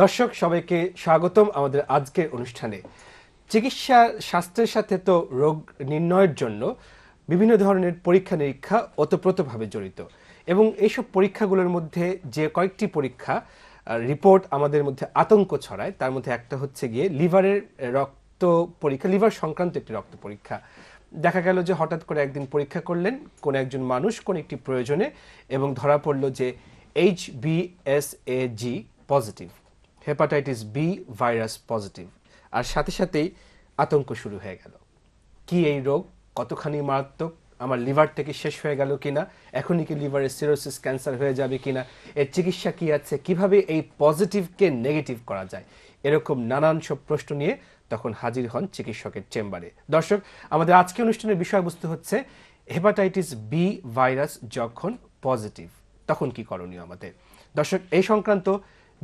দর্শক সবাইকে স্বাগতম আমাদের আজকের অনুষ্ঠানে। চিকিৎসা শাস্ত্রের সাথে তো রোগ নির্ণয়ের জন্য বিভিন্ন ধরনের পরীক্ষা নিরীক্ষা ওতপ্রোতভাবে জড়িত, এবং এইসব পরীক্ষাগুলোর মধ্যে যে কয়েকটি পরীক্ষা রিপোর্ট আমাদের মধ্যে আতঙ্ক ছড়ায়, তার মধ্যে একটা হচ্ছে গিয়ে লিভারের রক্ত পরীক্ষা, লিভার সংক্রান্ত একটি রক্ত পরীক্ষা। দেখা গেল যে হঠাৎ করে একদিন পরীক্ষা করলেন কোন একজন মানুষ কোন একটি প্রয়োজনে, এবং ধরা পড়ল যে HBsAg positive, hepatitis B virus positive. আর সাথে সাথেই আতঙ্ক শুরু হয়ে গেল, কি এই রোগ, কতখানি মারাত্মক, আমার লিভার থেকে শেষ হয়ে গেল কিনা, এখনই কি লিভারের সিরোসিস ক্যান্সার হয়ে যাবে কিনা, এর চিকিৎসা কি আছে, কিভাবে এই পজিটিভকে নেগেটিভ করা যায়, এরকম নানান সব প্রশ্ন নিয়ে তখন হাজির হন চিকিৎসকের চেম্বারে। দর্শক, আমাদের আজকে অনুষ্ঠানের বিষয়বস্তু হচ্ছে হেপাটাইটিস বি ভাইরাস যখন পজিটিভ তখন কি করণীয় আমাদের। দর্শক, এই সংক্রান্ত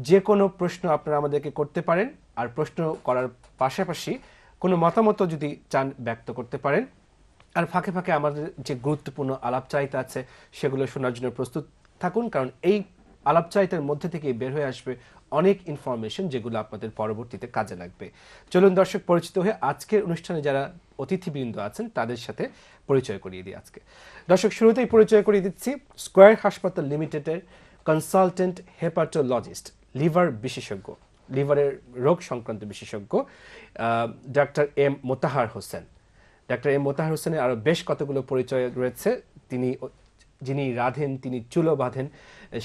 যে কোনো প্রশ্ন আপনারা আমাদেরকে করতে পারেন, আর প্রশ্ন করার পাশাপাশি কোনো মতামত যদি চান ব্যক্ত করতে পারেন, আর ফাঁকে ফাঁকে আমাদের যে গুরুত্বপূর্ণ আলাপচারিতা আছে সেগুলো শোনার জন্য প্রস্তুত থাকুন, কারণ এই আলাপচারিতার মধ্যে থেকে বের হয়ে আসবে অনেক ইনফরমেশন যেগুলো আপনাদের পরবর্তীতে কাজে লাগবে। চলুন দর্শক, পরিচিত হয়ে আজকের অনুষ্ঠানে যারা অতিথিবৃন্দ আছেন তাদের সাথে পরিচয় করিয়ে দিই। আজকে দর্শক শুরুতেই পরিচয় করিয়ে দিচ্ছি স্কয়ার হাসপাতাল লিমিটেডের কনসালটেন্ট হেপাটোলজিস্ট, লিভার বিশেষজ্ঞ, লিভারের রোগ সংক্রান্ত বিশেষজ্ঞ doctor M Motahar Hossain. Doctor M Motahar হোসেনের আরও বেশ কতগুলো পরিচয় রয়েছে। তিনি যিনি রাঁধেন তিনি চুলো বাঁধেন,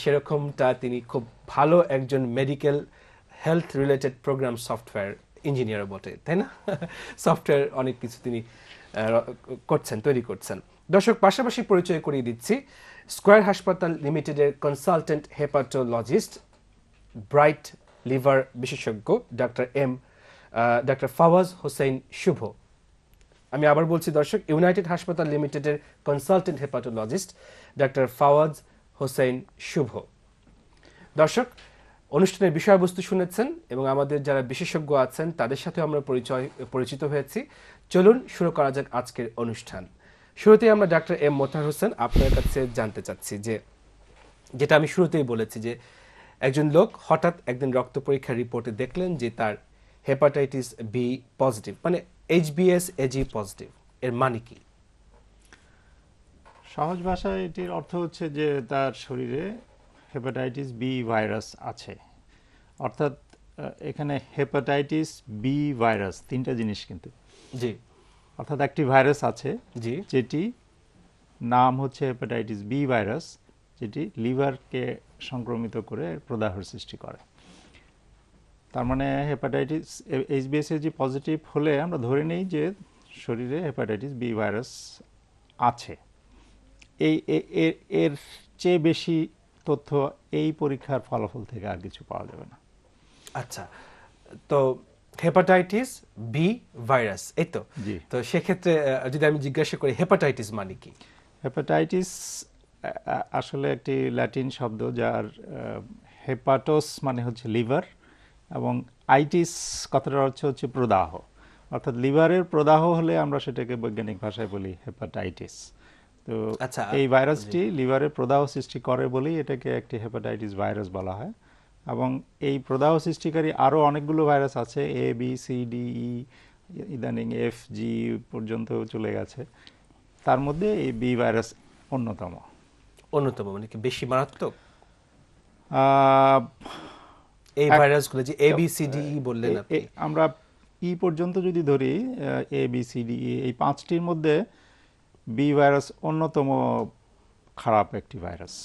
সেরকমটা তিনি খুব ভালো একজন medical health related program software ইঞ্জিনিয়ারও বটে, তাই না? সফটওয়্যার অনেক কিছু তিনি তৈরি করছেন। দর্শক, পাশাপাশি পরিচয় করিয়ে দিচ্ছি স্কয়ার হাসপাতাল লিমিটেডের কনসালটেন্ট হেপাটোলজিস্ট, ব্রাইট লিভার বিশেষজ্ঞ ডাক্তার ফাওয়াজ হোসেন শুভ। আমি আবার বলছি দর্শক, ইউনাইটেড হাসপাতাল লিমিটেডের consultant hepatologist doctor Fawaz Hossain শুভ। দর্শক, অনুষ্ঠানের বিষয়বস্তু শুনেছেন এবং আমাদের যারা বিশেষজ্ঞ আছেন তাদের সাথে আমরা পরিচিত হয়েছি। চলুন শুরু করা যাক আজকের অনুষ্ঠান। শুরুতেই আমরা ডাক্তার এম মোতাহার হোসেন আপনার কাছে জানতে চাচ্ছি যে, যেটা আমি শুরুতেই বলেছি যে একজন লোক হঠাৎ একদিন রক্ত পরীক্ষার রিপোর্টে দেখলেন যে তার হেপাটাইটিস বি পজিটিভ, মানে HBsAg পজিটিভ, এর মানে কি? সহজ ভাষায় এটির অর্থ হচ্ছে যে তার শরীরে হেপাটাইটিস বি ভাইরাস আছে। অর্থাৎ এখানে হেপাটাইটিস বি ভাইরাস তিনটা জিনিস কিন্তু, জি, অর্থাৎ একটি ভাইরাস আছে জি, যেটি নাম হচ্ছে হেপাটাইটিস বি ভাইরাস, যেটি লিভারকে সংক্রমিত করে প্রদাহর সৃষ্টি করে। তার মানে হেপাটাইটিস HBsAg পজিটিভ হলে আমরা ধরে নিই যে শরীরে হেপাটাইটিস বি ভাইরাস আছে। এর চেয়ে বেশি তথ্য এই পরীক্ষার ফলাফল থেকে আর কিছু পাওয়া যাবে না। আচ্ছা, তো হেপাটাইটিস বি ভাইরাস, এই তো। জি, তো সেক্ষেত্রে যদি আমি জিজ্ঞাসা করি হেপাটাইটিস মানে কি? হেপাটাইটিস আসলে একটি ল্যাটিন শব্দ, যার হেপাটোস মানে হচ্ছে লিভার, এবং আইটিস কথাটার অর্থ হচ্ছে প্রদাহ। অর্থাৎ লিভারের প্রদাহ হলে আমরা সেটাকে বৈজ্ঞানিক ভাষায় বলি হেপাটাইটিস। তো আচ্ছা, এই ভাইরাসটি লিভারে প্রদাহ সৃষ্টি করে বলেই এটাকে একটি হেপাটাইটিস ভাইরাস বলা হয়। এবং এই প্রদাহ সৃষ্টিকারী আরও অনেকগুলো ভাইরাস আছে, ABCDE, ইদানিং FG পর্যন্ত চলে গেছে। তার মধ্যে এই বি ভাইরাস অন্যতম। মানে কি বেশি মারাত্মক আহ, এই ভাইরাসগুলো, যে ABCDE বললেন আপনি? আমরা পর্যন্ত যদি ধরি, ABCDE এই পাঁচটির মধ্যে বি ভাইরাস অন্যতম খারাপ একটি ভাইরাস।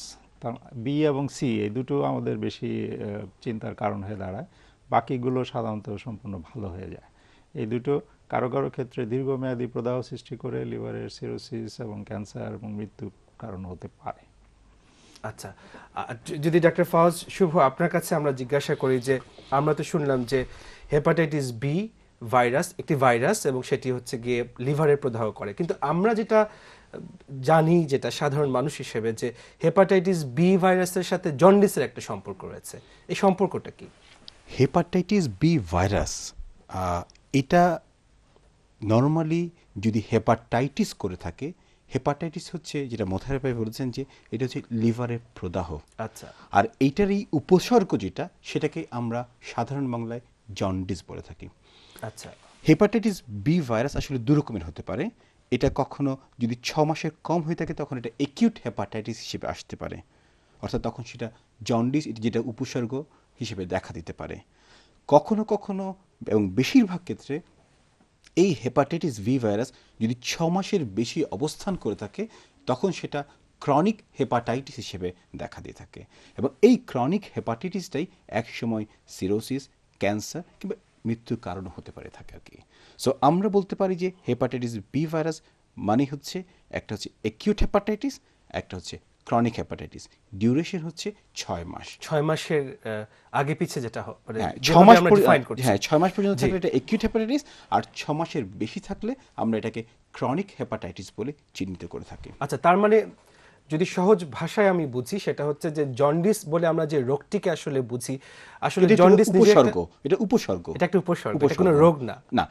বি এবং সি এই দুটো আমাদের বেশি চিন্তার কারণ হয়ে দাঁড়ায়, বাকিগুলো সাধারণত সম্পূর্ণ ভালো হয়ে যায়। এই দুটো কারো কারো ক্ষেত্রে দীর্ঘমেয়াদী প্রদাহ সৃষ্টি করে লিভারের সিরোসিস এবং ক্যান্সার এবং মৃত্যুর কারণ হতে পারে। আচ্ছা, যদি ডাক্তার ফাওয়াজ শুভ আপনার কাছে আমরা জিজ্ঞাসা করি যে, আমরা তো শুনলাম যে হেপাটাইটিস বি ভাইরাস একটি ভাইরাস এবং সেটি হচ্ছে গিয়ে লিভারের প্রদাহ করে, কিন্তু আমরা যেটা জানি, যেটা সাধারণ মানুষ হিসেবে, যে হেপাটাইটিস বি ভাইরাসের সাথে জন্ডিসের একটা সম্পর্ক রয়েছে, এই সম্পর্কটা কি? হেপাটাইটিস বি ভাইরাস এটা নর্মালি যদি হেপাটাইটিস করে থাকে, হেপাটাইটিস হচ্ছে, যেটা মোথায়ের ভাই বলেছেন, যে এটা হচ্ছে লিভারের প্রদাহ। আচ্ছা আর এইটার এই উপসর্গ যেটা, সেটাকে আমরা সাধারণ বাংলায় জন্ডিস বলে থাকি। আচ্ছা হেপাটাইটিস বি ভাইরাস আসলে দু রকমের হতে পারে। এটা কখনো যদি 6 মাসের কম হয়ে থাকে তখন এটা একিউট হেপাটাইটিস হিসেবে আসতে পারে, অর্থাৎ তখন সেটা জন্ডিস, যেটা উপসর্গ হিসেবে দেখা দিতে পারে। কখনো কখনো এবং বেশিরভাগ ক্ষেত্রে এই হেপাটাইটিস ভি ভাইরাস যদি 6 মাসের বেশি অবস্থান করে থাকে তখন সেটা ক্রনিক হেপাটাইটিস হিসেবে দেখা দিয়ে থাকে। এবং এই ক্রনিক হেপাটাইটিসটাই একসময় সিরোসিস, ক্যান্সার কিংবা মৃত্যুর কারণ হতে পারে থাকে আর কি। সো আমরা বলতে পারি যে হেপাটাইটিস বি ভাইরাস মানে হচ্ছে একটা হচ্ছে একিউট হেপাটাইটিস, একটা হচ্ছে ক্রনিক হেপাটাইটিস। ডিউরেশন হচ্ছে 6 মাস। 6 মাসের আগে পিছে যেটা মানে হ্যাঁ, যেভাবে 6 মাস আমরা define করছি। হ্যাঁ 6 মাস পর্যন্ত জি। থাকলে এটা একিউট হেপাটাইটিস, আর 6 মাসের বেশি থাকলে আমরা এটাকে ক্রনিক হেপাটাইটিস বলে চিহ্নিত করে থাকি। আচ্ছা, তার মানে যদি সহজ ভাষায় আমি বুঝি, সেটা হচ্ছে যে জন্ডিস বলে আমরা যে রোগটিকে আসলে বুঝি, আসলে এটা একটা জন্ডিস নিজে উপসর্গ, এটা উপসর্গ, এটা একটা উপসর্গ, এটা কোনো রোগ না। না,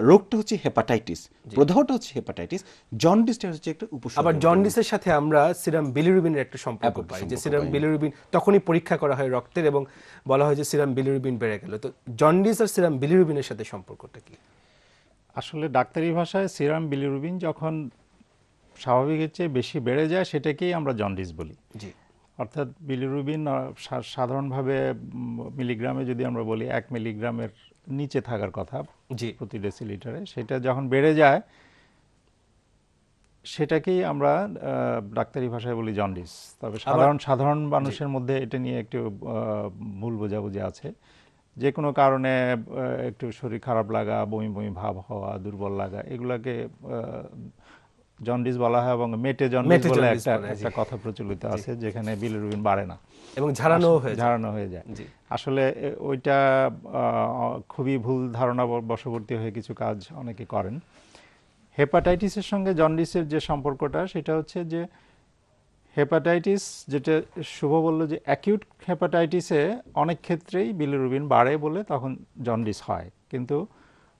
রোগটা হচ্ছে হেপাটাইটিস, প্রদাহটা হচ্ছে হেপাটাইটিস, জন্ডিসটা হচ্ছে একটা উপসর্গ। আবার জন্ডিসের সাথে আমরা সিরাম বিলিরুবিনের একটা সম্পর্ক একটা পাই, যে সম্পর্ক সিরাম পাই। বিলিরুবিন তখনই পরীক্ষা করা হয় রক্তের এবং বলা হয় যে সিরাম বিলিরুবিন বেড়ে গেল। তো জন্ডিস আর সিরাম বিলিরুবিনের সাথে সম্পর্কটা কি? আসলে ডাক্তারি ভাষায় সিরাম বিলিরুবিন যখন স্বাভাবিকের চেয়ে বেশি বেড়ে যায় সেটাকেই আমরা জন্ডিস বলি। জি অর্থাৎ বিলিরুবিন সাধারণভাবে মিলিগ্রামে যদি আমরা বলি 1 মিলিগ্রামের নিচে থাকার কথা জি প্রতি ডেসিলিটারে, সেটা যখন বেড়ে যায় সেটাকেই আমরা ডাক্তারি ভাষায় বলি জন্ডিস। তবে সাধারণ মানুষের মধ্যে এটা নিয়ে একটু ভুল বোঝাবুঝি আছে। যে কোনো কারণে একটু শরীর খারাপ লাগা, বমি বমি ভাব হওয়া, দুর্বল লাগা, এগুলাকে জন্ডিস বলা হয়। এবং মেটে জন্ডিস বলে জন্ডিস বলে, একটা কথা প্রচলিত আছে, যেখানে বিলিরুবিন বাড়ে না, এবং ঝাড়ানো হয়ে যায়। জি আসলে ওইটা খুবই ভুল ধারণা বশবর্তী হয়ে কিছু কাজ অনেকে করেন। হেপাটাইটিসের সঙ্গে জন্ডিসের যে সম্পর্কটা, সেটা হচ্ছে যে হেপাটাইটিস, যেটা শুভ বলল যে অ্যাকিউট হেপাটাইটিসে অনেক ক্ষেত্রেই বিলিরুবিন বাড়ে বলে তখন জন্ডিস হয়, কিন্তু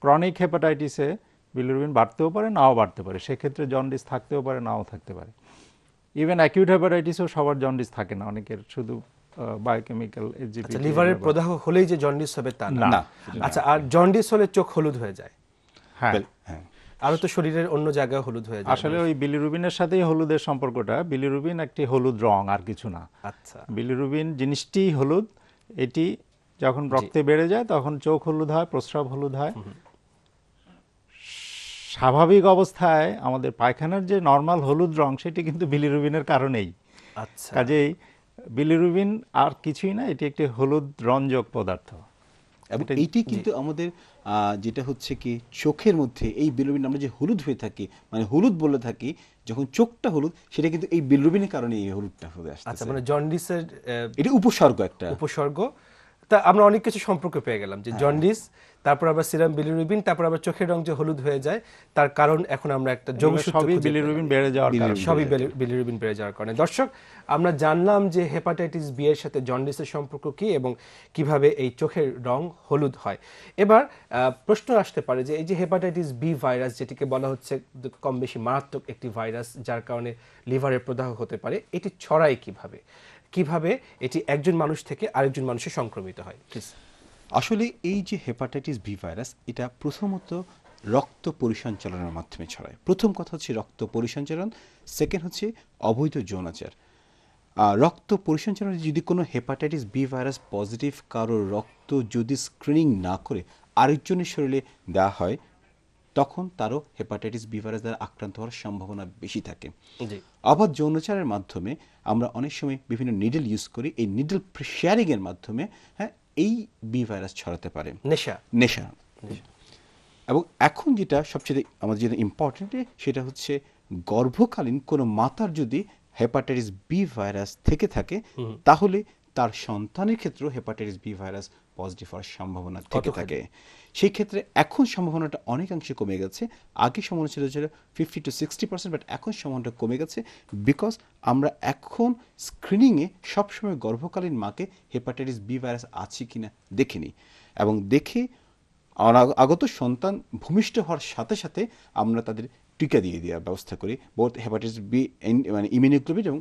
ক্রনিক হেপাটাইটিসে বিলিরুবিন বাড়তেও পারে, নাও বাড়তে পারে, সেক্ষেত্রে জন্ডিস থাকতেও পারে, নাও থাকতে পারে। ইভেন অ্যাকিউট হেপাটাইটিসেও সবার জন্ডিস থাকে না, অনেকের শুধু বায়োকেমিক্যাল এজিপি। আচ্ছা, লিভারের প্রদাহ হলেই যে জন্ডিস হবে তা না। না। আচ্ছা, আর জন্ডিস হলে চোখ হলুদ হয়ে যায়, হ্যাঁ, হ্যাঁ, আরো তো শরীরের অন্য জায়গায় হলুদ হয়ে যায়। আসলে ওই বিলিরুবিনের সাথেই হলুদের সম্পর্কটা। বিলিরুবিন একটি হলুদ রং, আর কিছু না। আচ্ছা বিলিরুবিন জিনিসটি হলুদ। এটি যখন রক্তে বেড়ে যায় তখন চোখ হলুদ হয়, প্রস্রাব হলুদ হয়। স্বাভাবিক অবস্থায় আমাদের পায়খানার যে নর্মাল হলুদ রং, সেটি কিন্তু বিলিরুবিনের কারণেই। আচ্ছা কাজেই বিলিরুবিন আর কিছুই না, এটি একটি হলুদ রঞ্জক পদার্থ। এবং এইটি কিন্তু আমাদের যেটা হচ্ছে কি চোখের মধ্যে এই বিলিরুবিন আমরা যে হলুদ হয়ে থাকি, মানে হলুদ বলে থাকি, যখন চোখটা হলুদ, সেটা কিন্তু এই বিলিরুবিনের কারণে এই হলুদটা হয়ে আচ্ছা, আসছে। মানে জন্ডিসের এটা উপসর্গ একটা। উপসর্গ। তা আমরা অনেক কিছু সম্পর্ক পেয়ে গেলাম, যে জন্ডিস, তারপর আবার সিরাম বিলিরুবিন, তারপর আবার চোখের রং যে হলুদ হয়ে যায়, তার কারণ এখন আমরা একটা যোগসূত্র সবই খুঁজে বিলিরুবিন পেলাম। বেড়ে যাওয়ার কারণে। সবই বিলিরুবিন বেড়ে যাওয়ার কারণে। দর্শক, আমরা জানলাম যে হেপাটাইটিস বি এর সাথে জন্ডিসের সম্পর্ক কি এবং কিভাবে এই চোখের রং হলুদ হয়। এবার প্রশ্ন আসতে পারে যে এই যে হেপাটাইটিস বি ভাইরাস, যেটিকে বলা হচ্ছে কম বেশি মারাত্মক একটি ভাইরাস, যার কারণে লিভারের প্রদাহ হতে পারে, এটি ছড়ায় কিভাবে? কিভাবে এটি একজন মানুষ থেকে আরেকজন মানুষে সংক্রমিত হয়? প্লিজ। আসলে এই যে হেপাটাইটিস বি ভাইরাস, এটা প্রথমত রক্ত পরিসঞ্চালনের মাধ্যমে ছড়ায়। প্রথম কথা হচ্ছে রক্ত পরিসঞ্চালন, সেকেন্ড হচ্ছে অবৈধ যৌনাচার। রক্ত পরিসঞ্চালনে যদি কোনো হেপাটাইটিস বি ভাইরাস পজিটিভ কারো রক্ত যদি স্ক্রিনিং না করে আরেকজনের শরীরে দেওয়া হয়, তখন তারও হেপাটাইটিস বি ভাইরাস দ্বারা আক্রান্ত হওয়ার সম্ভাবনা বেশি থাকে। জি অবাধ যৌনাচারের মাধ্যমে আমরা অনেক সময় বিভিন্ন নিডল ইউজ করি, এই নিডল শেয়ারিংয়ের মাধ্যমে এই বি ভাইরাস ছড়াতে পারে। নেশা। এবং এখন যেটা সবচেয়ে আমাদের যেটা ইম্পর্টেন্ট, সেটা হচ্ছে গর্ভকালীন কোনো মাতার যদি হেপাটাইটিস বি ভাইরাস থেকে থাকে, তাহলে তার সন্তানের ক্ষেত্রেও হেপাটাইটিস বি ভাইরাস পজিটিভ হওয়ার সম্ভাবনা থেকে থাকে। সেই ক্ষেত্রে এখন সম্ভাবনাটা অনেকাংশে কমে গেছে। আগে সম্ভাবনা ছিল 50 to 60%, বাট এখন সম্ভাবনাটা কমে গেছে, বিকজ আমরা এখন স্ক্রিনিংয়ে সবসময় গর্ভকালীন মাকে হেপাটাইটিস বি ভাইরাস আছে কিনা দেখে নিই, এবং দেখে আগত সন্তান ভূমিষ্ঠ হওয়ার সাথে সাথে আমরা তাদের টিকা দিয়ে দেওয়ার ব্যবস্থা করি, বোথ হেপাটাইটিস বি মানে ইমিউনোগ্লোবিন এবং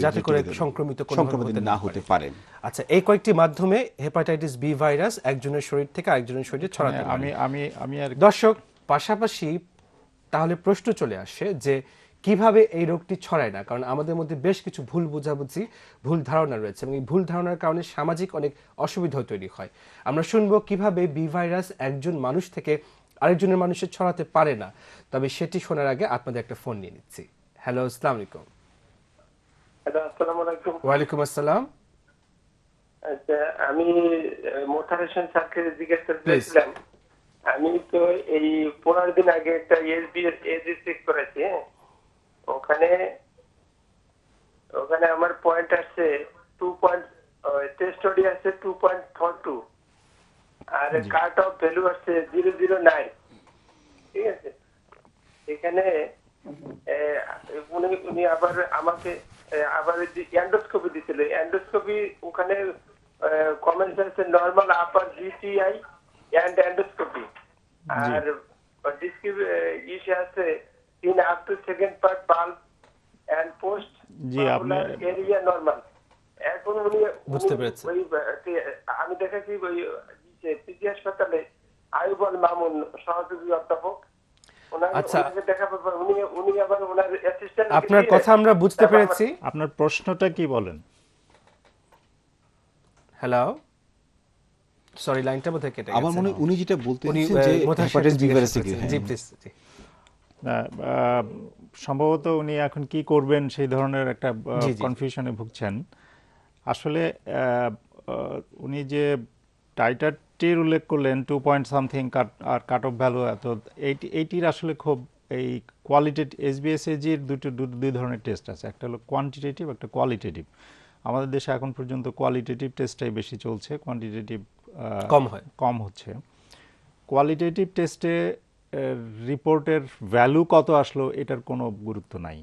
যাতে করে সংক্রমিত সংক্রমিত না হতে পারে। আচ্ছা, এই কয়েকটি মাধ্যমে হেপাটাইটিস বি ভাইরাস একজনের শরীর থেকে আরেকজনের শরীরে ছড়াতে পারে। আমি আর দর্শক, পাশাপাশি তাহলে প্রশ্ন চলে আসে যে কিভাবে এই রোগটি ছড়ায় না, কারণ আমাদের মধ্যে বেশ কিছু ভুল বোঝাবুঝি, ভুল ধারণা রয়েছে এবং এই ভুল ধারণার কারণে সামাজিক অনেক অসুবিধা তৈরি হয়। আমরা শুনবো কিভাবে বি ভাইরাস একজন মানুষ থেকে আরেকজনের মানুষের ছড়াতে পারে না, তবে সেটি শোনার আগে আপনাদের একটা ফোন নিয়ে নিচ্ছি। হ্যালো, আসসালামু আলাইকুম। হ্যালো, আসসালামু আলাইকুম। ওয়ালাইকুম আসসালাম। আচ্ছা, আমি মোতার হোসেন স্যারকে জিজ্ঞেস করেছিলাম, আমি তো এই 15 দিন আগে একটা এজি চেক করেছি। ওখানে আমার পয়েন্ট আসছে 2. টেস্ট ওডি আছে 2.42 আর কাট অফ ভ্যালু আসছে 009। ঠিক আছে, এখানে উনি আবার আমাকে আবার এন্ডোস্কোপি দিছিল। এন্ডোস্কোপি ওখানে কমেন্টস আছে normal upper GTI and endoscopy, আর ইসে আছে in up to second part bulb and post G, আপনার এরিয়া নরমাল। এখন উনি বুঝতে পেরেছি। ওই আমি দেখেছি ওই পিজি হাসপাতালে আয়ুবল মামুন সহযোগী অধ্যাপক, আচ্ছা, উনি আবার ওনার অ্যাসিস্ট্যান্ট। আপনার কথা আমরা বুঝতে পেরেছি। আপনার প্রশ্নটা কি বলেন? হ্যালো, সরি, লাইনটা বোধহয় কেটে গেছে। আমার মনে হয় উনি যেটা বলতে উনি চাচ্ছেন যে মোতার হেপাটাইটিস বি সাহেবকে ভাইরাস জিজ্ঞাসা থেকে, করছেন। জি প্লিজ। জি। না, সম্ভবত উনি এখন কি করবেন সেই ধরনের একটা জি, জি। কনফিউশনে ভুগছেন। আসলে উনি যে টাইটারটির উল্লেখ করলেন 2 পয়েন্ট সামথিং আর কাট অফ ভ্যালু এত, এইটির আসলে খুব এই কোয়ালিটেটিভ এসবিএসএজির দুই ধরনের টেস্ট আছে, একটা হলো কোয়ান্টিটেটিভ, একটা কোয়ালিটেটিভ। আমাদের দেশে এখন পর্যন্ত কোয়ালিটেটিভ টেস্টটাই বেশি চলছে, কোয়ান্টিটেটিভ কম হচ্ছে। কোয়ালিটেটিভ টেস্টে রিপোর্টের ভ্যালু কত আসলো এটার কোনো গুরুত্ব নাই।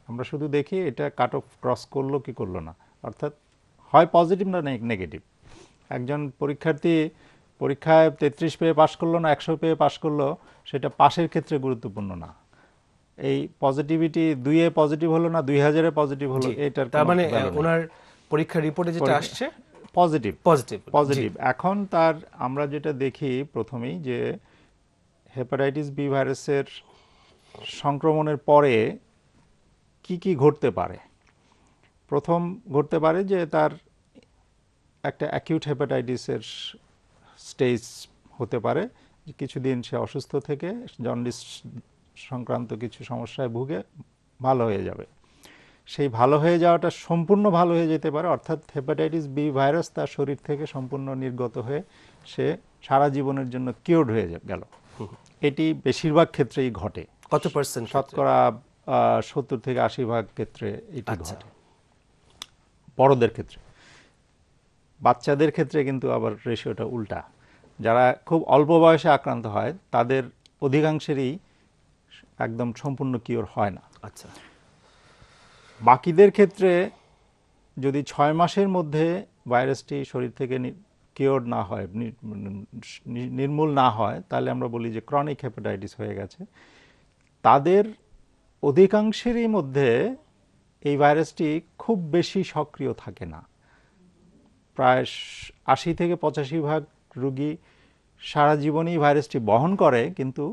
আমরা শুধু দেখি এটা কাট অফ ক্রস করলো কি করলো না, অর্থাৎ হয় পজিটিভ না নেগেটিভ। একজন পরীক্ষার্থী পরীক্ষায় 33 পেয়ে পাশ করলো না 100 পেয়ে পাশ করলো, সেটা পাশের ক্ষেত্রে গুরুত্বপূর্ণ না। এই পজিটিভিটি 2-এ পজিটিভ হলো না 2000-এ পজিটিভ হলো, এটার তার মানে value নেই। ওনার পরীক্ষার রিপোর্টে যেটা আসছে পজিটিভ পজিটিভ। পজিটিভ। এখন তার আমরা যেটা দেখি প্রথমেই যে হেপাটাইটিস বি ভাইরাসের সংক্রমণের পরে কি কি ঘটতে পারে। প্রথম ঘটতে পারে যে তার একটা অ্যাকিউট হেপাটাইটিসের স্টেজ হতে পারে, কিছুদিন সে অসুস্থ থেকে জন্ডিস সংক্রান্ত কিছু সমস্যায় ভুগে ভালো হয়ে যাবে। সেই ভালো হয়ে যাওয়াটা সম্পূর্ণ ভালো হয়ে যেতে পারে, অর্থাৎ হেপাটাইটিস বি ভাইরাস তার শরীর থেকে সম্পূর্ণ নির্গত হয়ে সে সারা জীবনের জন্য কিওরড হয়ে গেল। এটি বেশিরভাগ ক্ষেত্রেই ঘটে। কত পার্সেন্ট? শতকরা 70 থেকে 80% ক্ষেত্রে এটি ঘটে বড়দের ক্ষেত্রে। বাচ্চাদের ক্ষেত্রে কিন্তু আবার রেশিওটা উল্টা। যারা খুব অল্প বয়সে আক্রান্ত হয় তাদের অধিকাংশেরই একদম সম্পূর্ণ কিওর হয় না। আচ্ছা, বাকিদের ক্ষেত্রে যদি 6 মাসের মধ্যে ভাইরাসটি শরীর থেকে কিওর না হয়, নির্মূল না হয়, তাহলে আমরা বলি যে ক্রনিক হেপাটাইটিস হয়ে গেছে। তাদের অধিকাংশেরই মধ্যে এই ভাইরাসটি খুব বেশি সক্রিয় থাকে না। প্রায় 80 থেকে 85% রোগী সারা জীবনই ভাইরাসটি বহন করে, কিন্তু